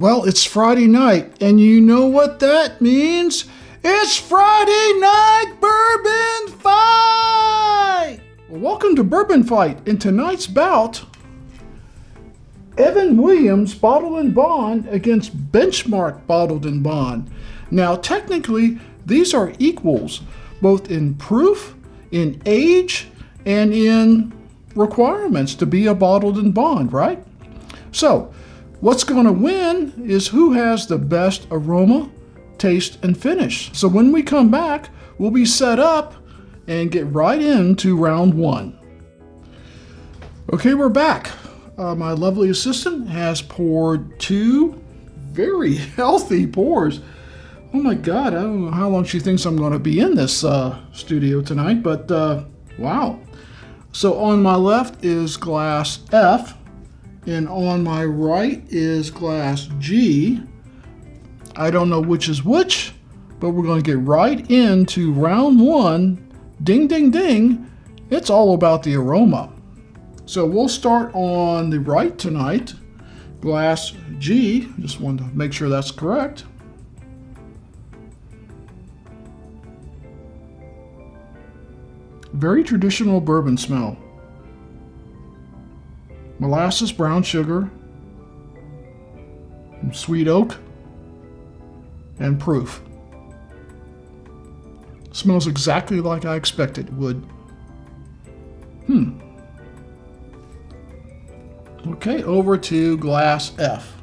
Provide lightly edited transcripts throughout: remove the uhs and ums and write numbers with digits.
Well, it's Friday night, and you know what that means? It's Friday Night Bourbon Fight! Well, welcome to Bourbon Fight. In tonight's bout, Evan Williams Bottled & Bond against Benchmark Bottled & Bond. Now, technically, these are equals, both in proof, in age, and in requirements to be a Bottled & Bond, right? So, what's going to win is who has the best aroma, taste, and finish. So when we come back, we'll be set up and get right into round one. Okay, we're back. My lovely assistant has poured two very healthy pours. Oh my God, I don't know how long she thinks I'm going to be in this studio tonight, but wow. So on my left is glass F. And on my right is glass G. I don't know which is which, but we're going to get right into round one. Ding, ding, ding. It's all about the aroma. So we'll start on the right tonight. Glass G. Just wanted to make sure that's correct. Very traditional bourbon smell. Molasses, brown sugar, and sweet oak, and proof. Smells exactly like I expected it would. Okay, over to glass F.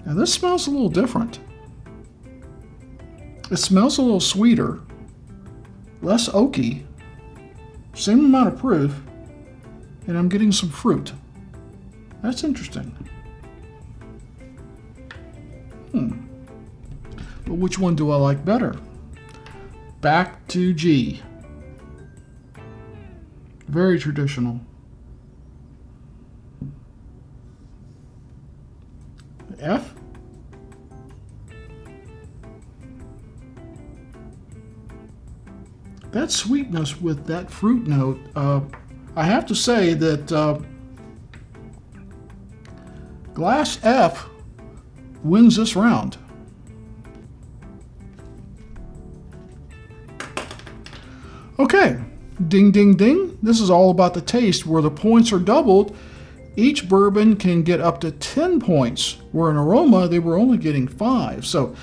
Now this smells a little different. It smells a little sweeter. Less oaky, same amount of proof, and I'm getting some fruit. That's interesting. But which one do I like better? Back to G. Very traditional. F. That sweetness with that fruit note, I have to say that glass F wins this round. Okay, ding, ding, ding. This is all about the taste. Where the points are doubled, each bourbon can get up to 10 points, where in aroma they were only getting 5. So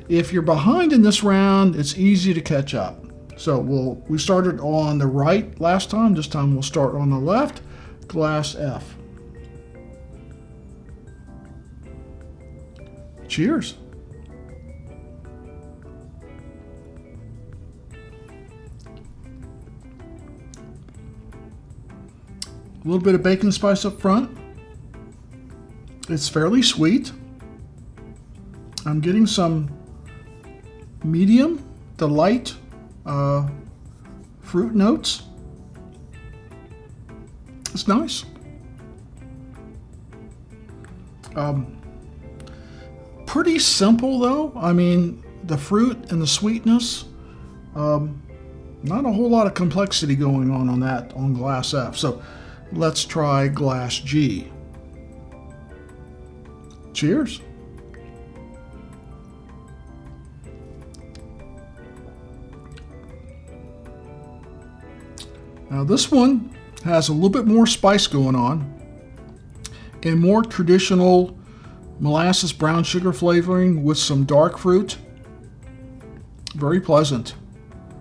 if you're behind in this round, it's easy to catch up. So we started on the right last time. This time we'll start on the left. Glass F. Cheers. A little bit of bacon spice up front. It's fairly sweet. I'm getting some medium to light fruit notes. It's nice. Pretty simple though. I mean, the fruit and the sweetness, not a whole lot of complexity going on that on glass F. So let's try glass G. Cheers. Now this one has a little bit more spice going on and more traditional molasses brown sugar flavoring with some dark fruit. Very pleasant.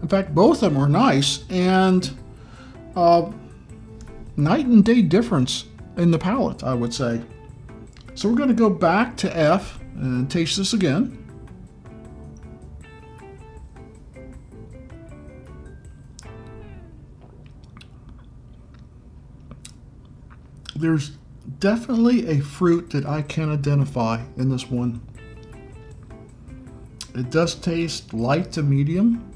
In fact, both of them are nice, and night and day difference in the palate, I would say. So we're going to go back to F and taste this again. There's definitely a fruit that I can identify in this one. It does taste light to medium.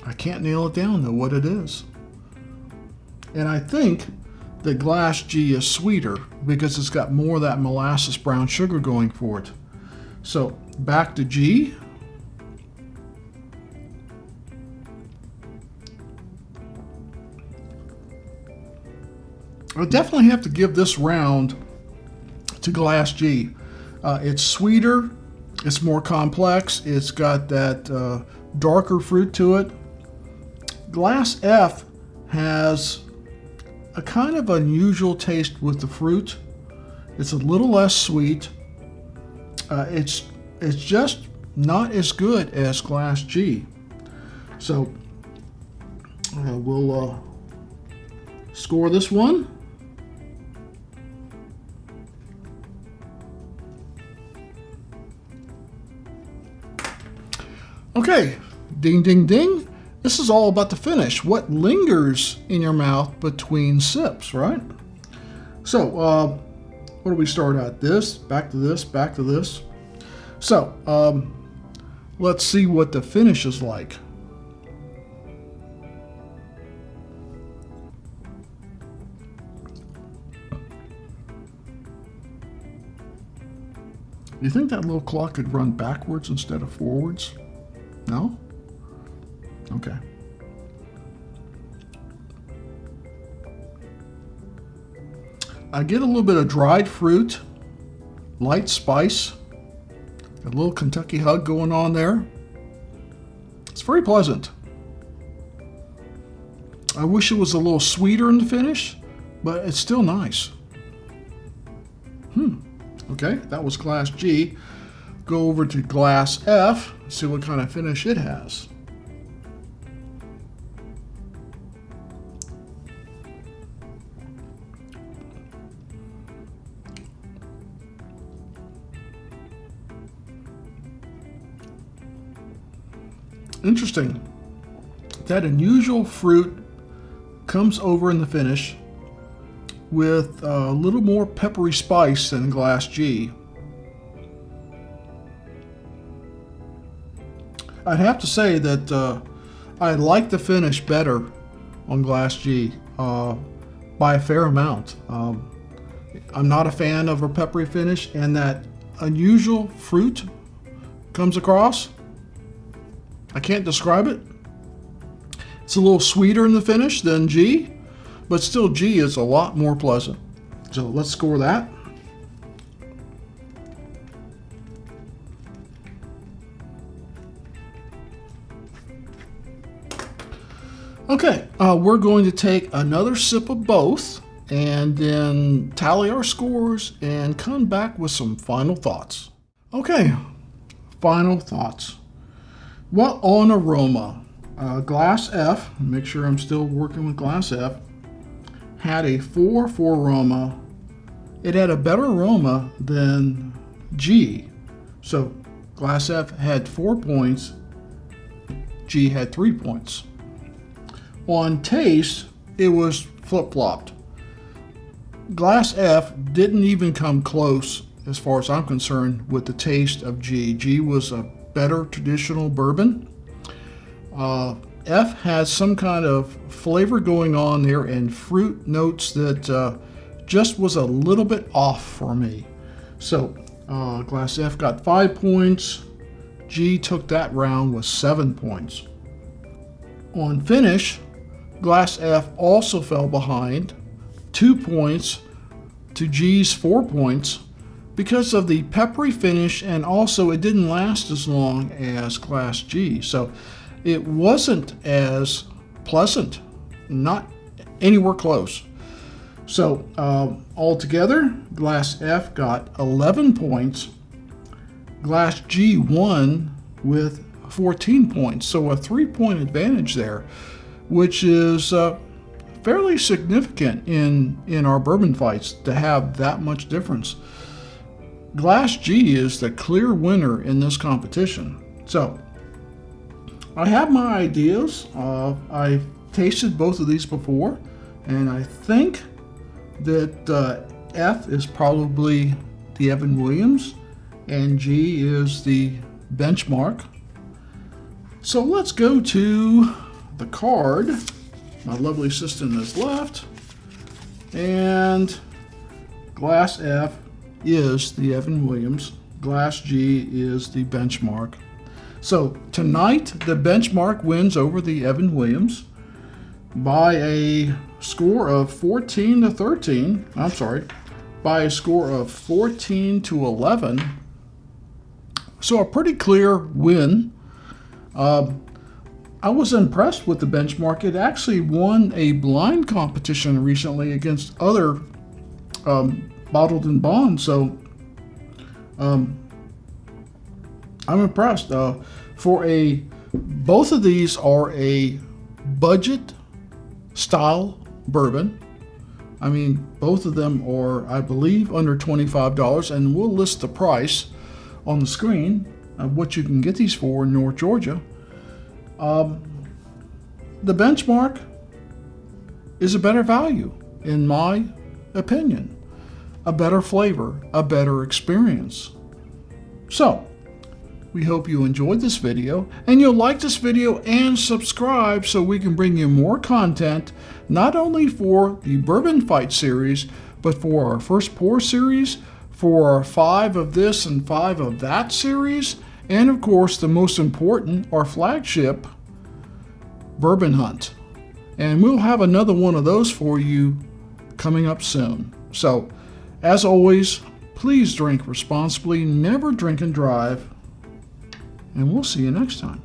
I can't nail it down though what it is. And I think the glass G is sweeter because it's got more of that molasses brown sugar going for it. So back to G. I definitely have to give this round to Glass G. It's sweeter, it's more complex, it's got that darker fruit to it. Glass F has a kind of unusual taste with the fruit. It's a little less sweet. It's just not as good as Glass G. So we'll score this one. Okay, ding, ding, ding. This is all about the finish. What lingers in your mouth between sips, right? So, what do we start at? This, back to this, back to this. So, let's see what the finish is like. You think that little clock could run backwards instead of forwards? No? Okay. I get a little bit of dried fruit, light spice, a little Kentucky hug going on there. It's very pleasant. I wish it was a little sweeter in the finish, but it's still nice. Okay, that was Glass G. Go over to Glass F, see what kind of finish it has. Interesting. That unusual fruit comes over in the finish with a little more peppery spice than Glass G. I'd have to say that I like the finish better on Glass G by a fair amount. I'm not a fan of a peppery finish, and that unusual fruit comes across. I can't describe it. It's a little sweeter in the finish than G, but still G is a lot more pleasant. So let's score that. Okay, we're going to take another sip of both and then tally our scores and come back with some final thoughts. Okay, final thoughts. Well, on aroma, Glass F, make sure I'm still working with Glass F, had a 4 for aroma. It had a better aroma than G. So Glass F had 4 points, G had 3 points. On taste, it was flip-flopped. Glass F didn't even come close, as far as I'm concerned, with the taste of G. G was a better traditional bourbon. F has some kind of flavor going on there and fruit notes that just was a little bit off for me. So Glass F got 5 points. G took that round with 7 points. On finish, Glass F also fell behind 2 points to G's 4 points because of the peppery finish, and also it didn't last as long as Glass G. So it wasn't as pleasant, not anywhere close. So altogether, Glass F got 11 points. Glass G won with 14 points. So a 3-point advantage there, which is fairly significant in our bourbon fights to have that much difference. Glass G is the clear winner in this competition. So I have my ideas. I've tasted both of these before, and I think that F is probably the Evan Williams and G is the Benchmark. So let's go to the card. My lovely assistant is left, and Glass F is the Evan Williams. Glass G is the Benchmark. So tonight, the Benchmark wins over the Evan Williams by a score of 14 to 13. I'm sorry, by a score of 14 to 11. So a pretty clear win. I was impressed with the benchmark. It actually won a blind competition recently against other bottled and bond. So I'm impressed. Both of these are a budget style bourbon. I mean, both of them are, I believe, under $25, and we'll list the price on the screen of what you can get these for in North Georgia. The benchmark is a better value, in my opinion. A better flavor, a better experience. So, we hope you enjoyed this video, and you'll like this video and subscribe so we can bring you more content, not only for the Bourbon Fight series, but for our First Pour series, for our 5 of this and 5 of that series, and of course the most important, our flagship Bourbon Hunt. And we'll have another one of those for you coming up soon. So, as always, please drink responsibly, never drink and drive, and we'll see you next time.